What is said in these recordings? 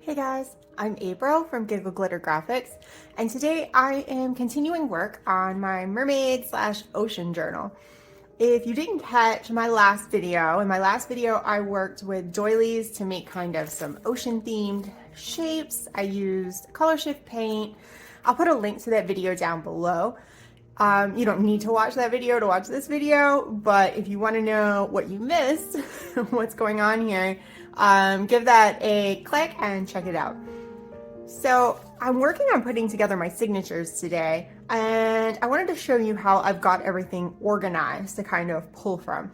Hey guys, I'm April from Giggle Glitter Graphics, and today I am continuing work on my mermaid slash ocean journal. If you didn't catch my last video, in my last video I worked with doilies to make kind of some ocean themed shapes. I used color shift paint. I'll put a link to that video down below. You don't need to watch that video to watch this video, but if you want to know what you missed, what's going on here, give that a click and check it out. So I'm working on putting together my signatures today, and I wanted to show you how I've got everything organized to kind of pull from.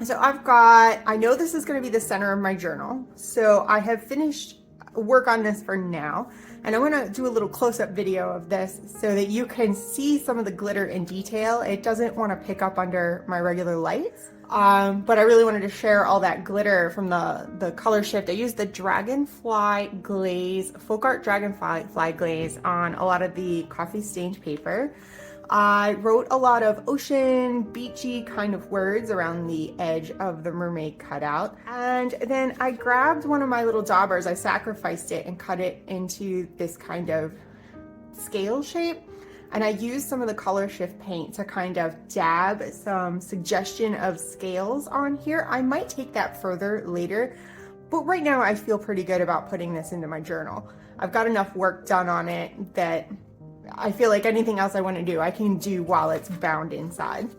So I know this is going to be the center of my journal, so I have finished work on this for now, and I want to do a little close-up video of this so that you can see some of the glitter in detail. It doesn't want to pick up under my regular lights, but I really wanted to share all that glitter from the color shift. I used the dragonfly glaze, folk art dragonfly glaze on a lot of the coffee stained paper. I wrote a lot of ocean, beachy kind of words around the edge of the mermaid cutout. And then I grabbed one of my little daubers, I sacrificed it and cut it into this kind of scale shape. And I used some of the color shift paint to kind of dab some suggestion of scales on here. I might take that further later, but right now I feel pretty good about putting this into my journal. I've got enough work done on it that I feel like anything else I want to do, I can do while it's bound inside.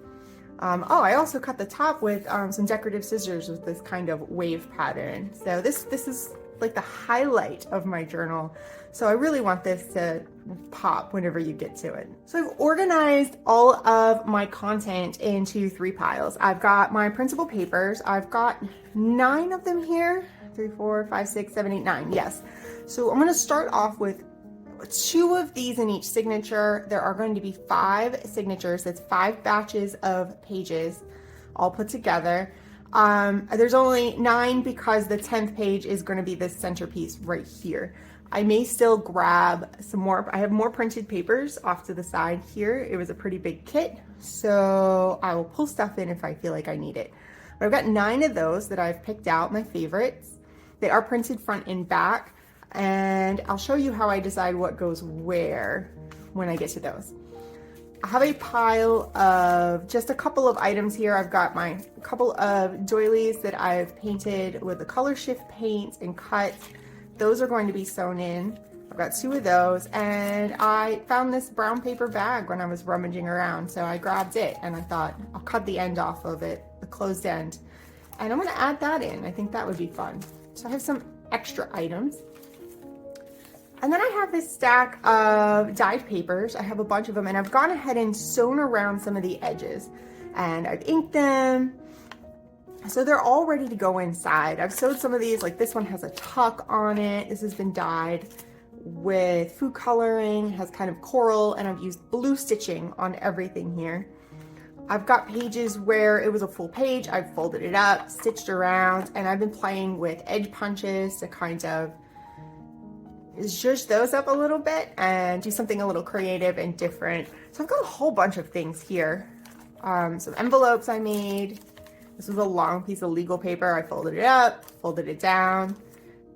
I also cut the top with some decorative scissors with this kind of wave pattern. So this is like the highlight of my journal. So I really want this to pop whenever you get to it. So I've organized all of my content into 3 piles. I've got my principal papers. I've got 9 of them here. 3, 4, 5, 6, 7, 8, 9. Yes. So I'm going to start off with 2 of these in each signature. There are going to be 5 signatures. That's 5 batches of pages all put together. There's only 9 because the 10th page is going to be this centerpiece right here. I may still grab some more. I have more printed papers off to the side here. It was a pretty big kit, so I will pull stuff in if I feel like I need it. But I've got 9 of those that I've picked out, my favorites. They are printed front and back, and I'll show you how I decide what goes where when I get to those. I have a pile of just a couple of items here. I've got my couple of doilies that I've painted with the color shift paint and cut. Those are going to be sewn in. I've got 2 of those, and I found this brown paper bag when I was rummaging around, so I grabbed it and I thought I'll cut the end off of it, the closed end, and I'm going to add that in. I think that would be fun. So I have some extra items. And then I have this stack of dyed papers. I have a bunch of them, and I've gone ahead and sewn around some of the edges, and I've inked them. So they're all ready to go inside. I've sewed some of these, like this one has a tuck on it. This has been dyed with food coloring, has kind of coral, and I've used blue stitching on everything here. I've got pages where it was a full page. I've folded it up, stitched around, and I've been playing with edge punches to kind of zhuzh those up a little bit and do something a little creative and different. So I've got a whole bunch of things here. Some envelopes I made. This was a long piece of legal paper. I folded it up, folded it down,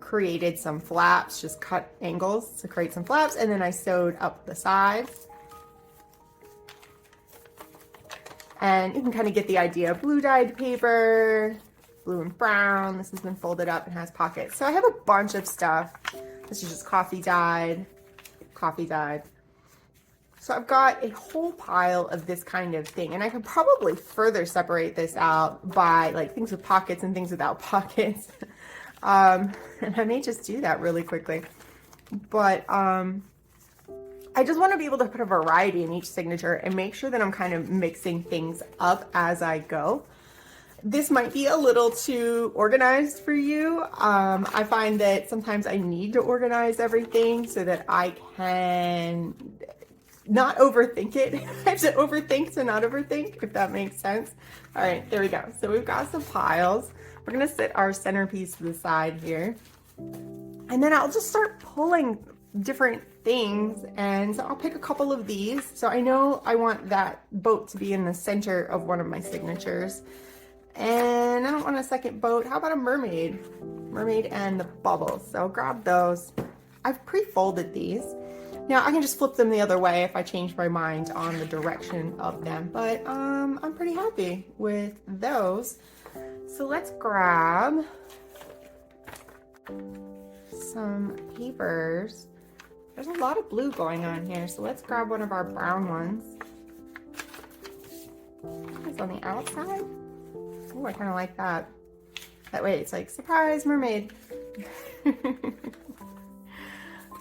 created some flaps, just cut angles to create some flaps, and then I sewed up the sides. And you can kind of get the idea. Blue dyed paper, blue and brown. This has been folded up and has pockets. So I have a bunch of stuff. This is just coffee dyed, coffee dyed. So I've got a whole pile of this kind of thing, and I could probably further separate this out by like things with pockets and things without pockets. And I may just do that really quickly. But I just want to be able to put a variety in each signature and make sure that I'm kind of mixing things up as I go. This might be a little too organized for you. I find that sometimes I need to organize everything so that I can not overthink it. I have to overthink to not overthink, if that makes sense. All right, there we go. So we've got some piles. We're gonna set our centerpiece to the side here. And then I'll just start pulling different things, and so I'll pick a couple of these. So I know I want that boat to be in the center of one of my signatures. And I don't want a second boat. How about a mermaid? mermaid and the bubbles. So I'll grab those. I've pre-folded these. Now I can just flip them the other way if I change my mind on the direction of them, but I'm pretty happy with those. So let's grab some papers. There's a lot of blue going on here, so let's grab one of our brown ones. It's on the outside. Oh, I kind of like that. That way it's like, surprise, mermaid.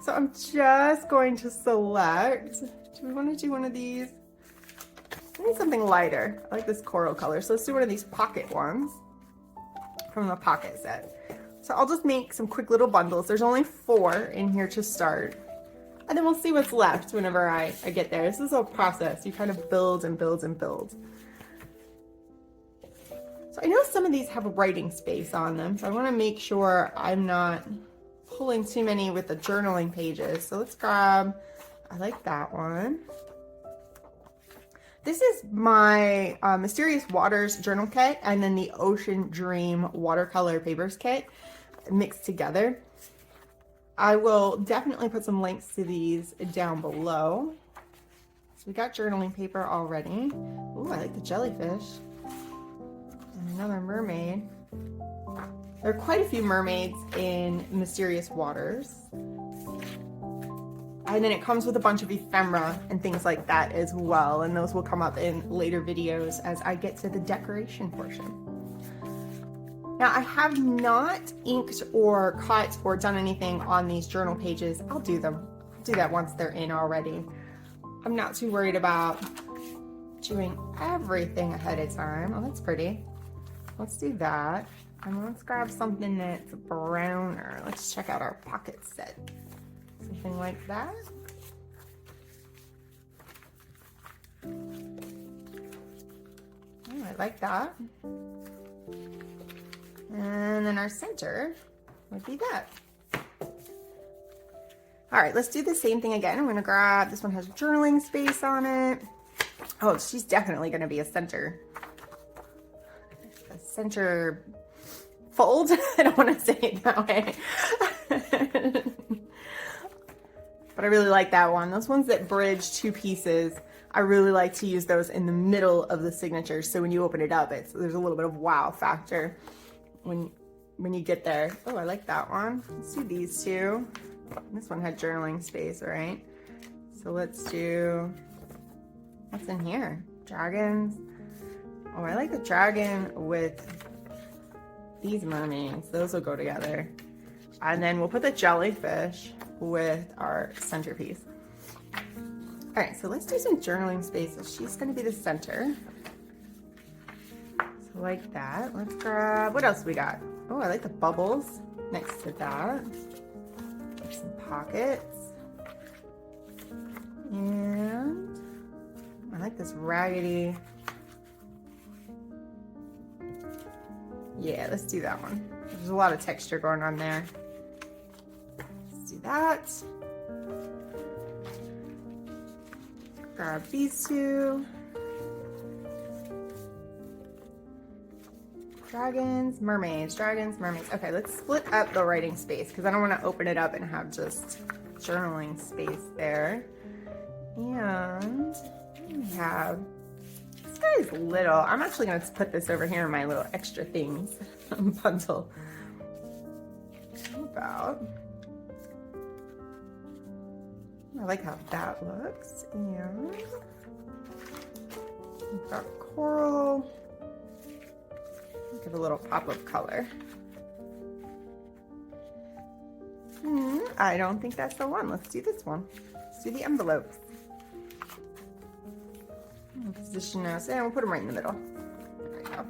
So I'm just going to select, do we want to do one of these? I need something lighter. I like this coral color. So let's do one of these pocket ones from the pocket set. So I'll just make some quick little bundles. There's only 4 in here to start. And then we'll see what's left whenever I get there. This is a process. You kind of build and build and build. So I know some of these have a writing space on them. So I want to make sure I'm not pulling too many with the journaling pages. So let's grab, I like that one. This is my Mysterious Waters journal kit and then the Ocean Dream watercolor papers kit mixed together. I will definitely put some links to these down below. So we got journaling paper already. Ooh, I like the jellyfish. And another mermaid. There are quite a few mermaids in Mysterious Waters. And then it comes with a bunch of ephemera and things like that as well. And those will come up in later videos as I get to the decoration portion. Now I have not inked or cut or done anything on these journal pages. I'll do them. I'll do that once they're in already. I'm not too worried about doing everything ahead of time. Oh, that's pretty. Let's do that. And let's grab something that's browner. Let's check out our pocket set. Something like that. Oh, I like that. And then our center would be that. All right, let's do the same thing again. I'm gonna grab, this one has journaling space on it. Oh, she's definitely gonna be a center. A center fold. I don't want to say it that way. But I really like that one. Those ones that bridge 2 pieces, I really like to use those in the middle of the signature. So when you open it up, there's a little bit of wow factor when you get there. Oh, I like that one. Let's do these 2. This one had journaling space, right? So let's do, what's in here? Dragons. Oh, I like the dragon with these mermaids. Those will go together. And then we'll put the jellyfish with our centerpiece. All right, so let's do some journaling spaces. She's gonna be the center. So like that. Let's grab, what else we got? Oh, I like the bubbles next to that. There's some pockets. And I like this raggedy. Yeah, let's do that one. There's a lot of texture going on there. Let's do that. Grab these 2. Dragons, mermaids, dragons, mermaids. Okay, let's split up the writing space because I don't want to open it up and have just journaling space there. And we have, this guy's little. I'm actually going to put this over here in my little extra things bundle. About. I like how that looks. And we've got coral. Give a little pop of color. I don't think that's the one. Let's do this one. Let's do the envelopes. Position those, and we'll put them right in the middle. There we go.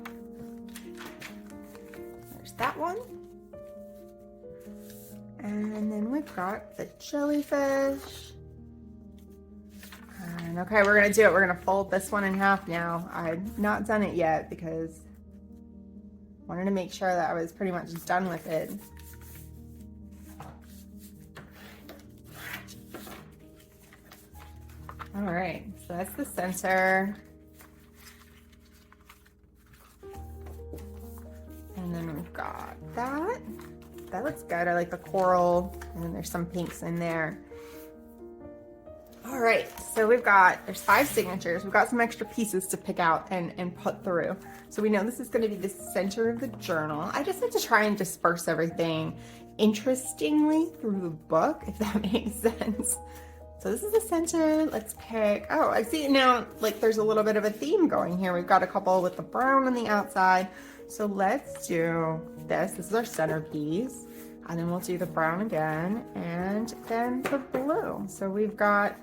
There's that one. And then we've got the jellyfish. And okay, we're gonna do it. We're gonna fold this one in half now. I've not done it yet because I wanted to make sure that I was pretty much done with it. All right, so that's the center. And then we've got that. good. I like the coral, and then there's some pinks in there. All right, so there's 5 signatures. We've got some extra pieces to pick out and put through. So we know this is gonna be the center of the journal. I just like to try and disperse everything interestingly through the book, if that makes sense. So this is the center. Let's pick, oh, I see now, like there's a little bit of a theme going here. We've got a couple with the brown on the outside. So let's do this. This is our centerpiece. And then we'll do the brown again, and then the blue. So we've got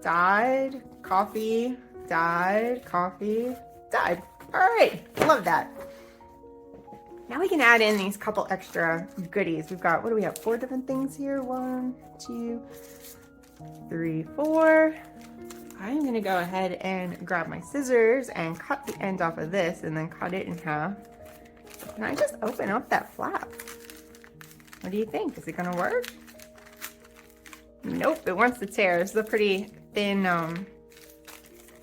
dyed, coffee, dyed, coffee, dyed. All right, love that. Now we can add in these couple extra goodies. We've got, what do we have? 4 different things here. 1, 2, 3, 4. I'm gonna go ahead and grab my scissors and cut the end off of this and then cut it in half. Can I just open up that flap? What do you think? Is it gonna work? Nope, it wants to tear. This is a pretty thin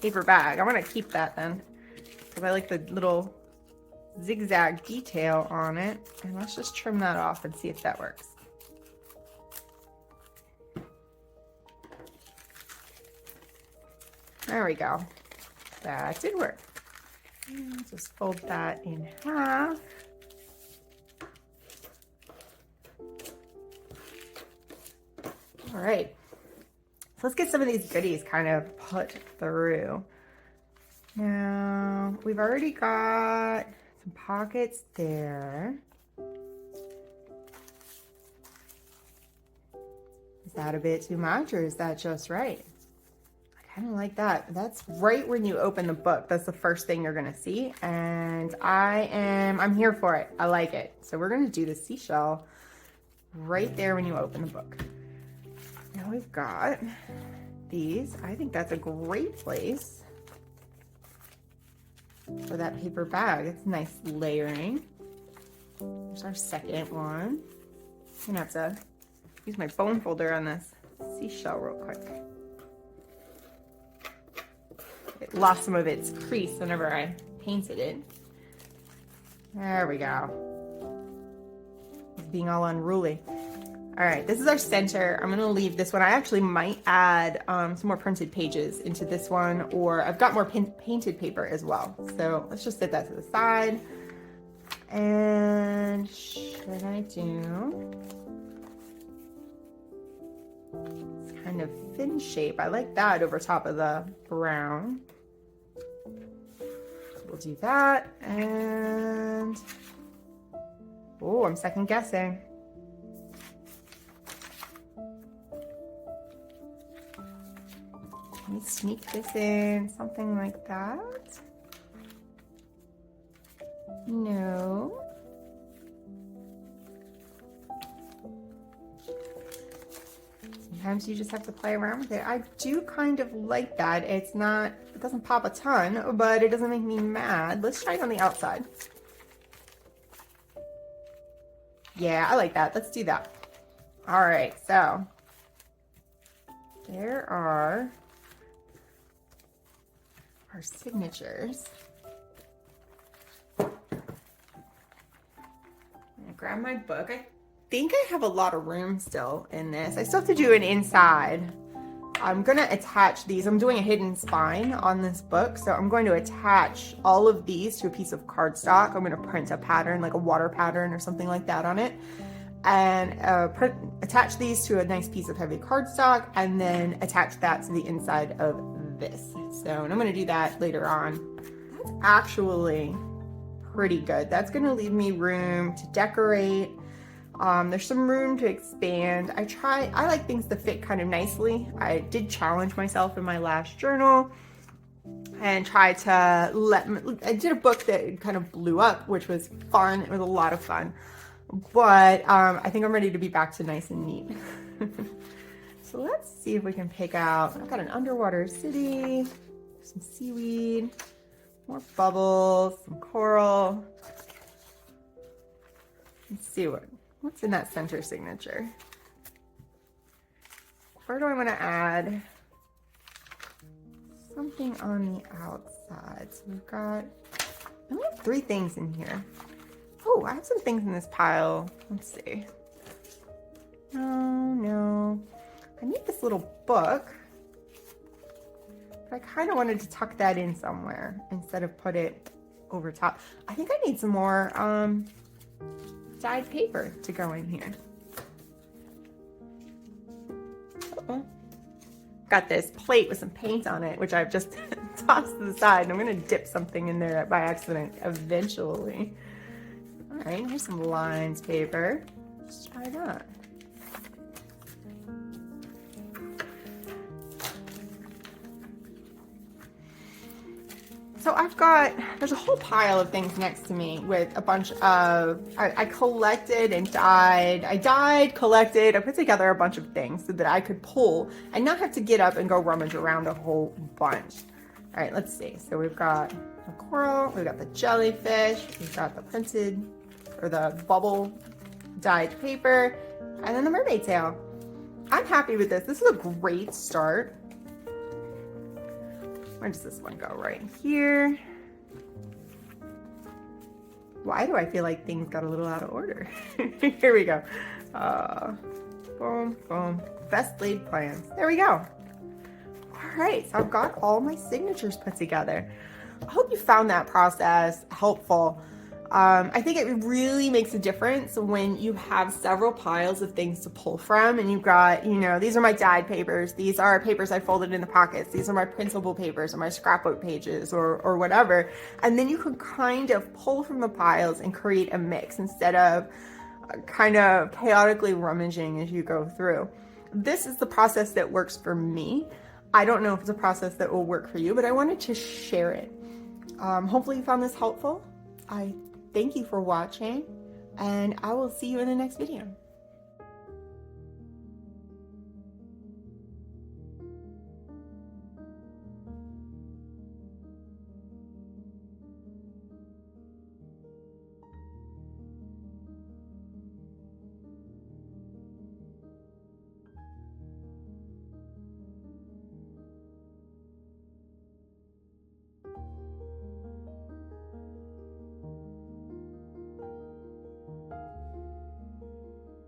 paper bag. I want to keep that then because I like the little zigzag detail on it. And let's just trim that off and see if that works. There we go. That did work. And just fold that in half. All right, so let's get some of these goodies kind of put through. Now, we've already got some pockets there. Is that a bit too much, or is that just right? I kind of like that. That's right when you open the book. That's the first thing you're gonna see, and I'm here for it. I like it. So we're gonna do the seashell right there when you open the book. Now we've got these. I think that's a great place for that paper bag. It's nice layering. There's our second one. I'm gonna have to use my bone folder on this seashell real quick. It lost some of its crease whenever I painted it. There we go. It's being all unruly. All right, this is our center. I'm gonna leave this one. I actually might add some more printed pages into this one, or I've got more painted paper as well. So let's just set that to the side. And should I do this kind of fin shape? I like that over top of the brown. We'll do that. And, oh, I'm second guessing. Let me sneak this in, something like that. No. Sometimes you just have to play around with it. I do kind of like that. It doesn't pop a ton, but it doesn't make me mad. Let's try it on the outside. Yeah, I like that. Let's do that. All right, so there are our signatures. I'm gonna grab my book. I think I have a lot of room still in this. I still have to do an inside. I'm gonna attach these. I'm doing a hidden spine on this book, so I'm going to attach all of these to a piece of cardstock. I'm gonna print a pattern, like a water pattern or something like that on it, and attach these to a nice piece of heavy cardstock, and then attach that to the inside of this. So, and I'm gonna do that later on. That's actually pretty good. That's gonna leave me room to decorate. There's some room to expand. I like things to fit kind of nicely. I did challenge myself in my last journal and try to I did a book that kind of blew up, which was fun. It was a lot of fun. But I think I'm ready to be back to nice and neat. So let's see if we can pick out, I've got an underwater city, some seaweed, more bubbles, some coral. Let's see what's in that center signature. Where do I want to add something on the outside? So we've got, I only have 3 things in here. Oh, I have some things in this pile. Let's see. No. I need this little book. But I kind of wanted to tuck that in somewhere instead of put it over top. I think I need some more dyed paper to go in here. Uh-oh. Got this plate with some paint on it, which I've just tossed to the side, and I'm gonna dip something in there by accident eventually. All right, here's some lines paper. Let's try that. So there's a whole pile of things next to me with a bunch of, I collected and dyed. I dyed, collected, I put together a bunch of things so that I could pull and not have to get up and go rummage around a whole bunch. All right, let's see. So we've got the coral, we've got the jellyfish, we've got the printed, or the bubble dyed paper, and then the mermaid tail. I'm happy with this. This is a great start. Where does this one go? Right here. Why do I feel like things got a little out of order? Here we go. Boom, boom. Best laid plans. There we go. All right, so I've got all my signatures put together. I hope you found that process helpful. I think it really makes a difference when you have several piles of things to pull from, and you've got, these are my dyed papers, these are papers I folded in the pockets, these are my printable papers or my scrapbook pages or whatever, and then you can kind of pull from the piles and create a mix instead of kind of chaotically rummaging as you go through. This is the process that works for me. I don't know if it's a process that will work for you, but I wanted to share it. Hopefully you found this helpful. I thank you for watching, and I will see you in the next video.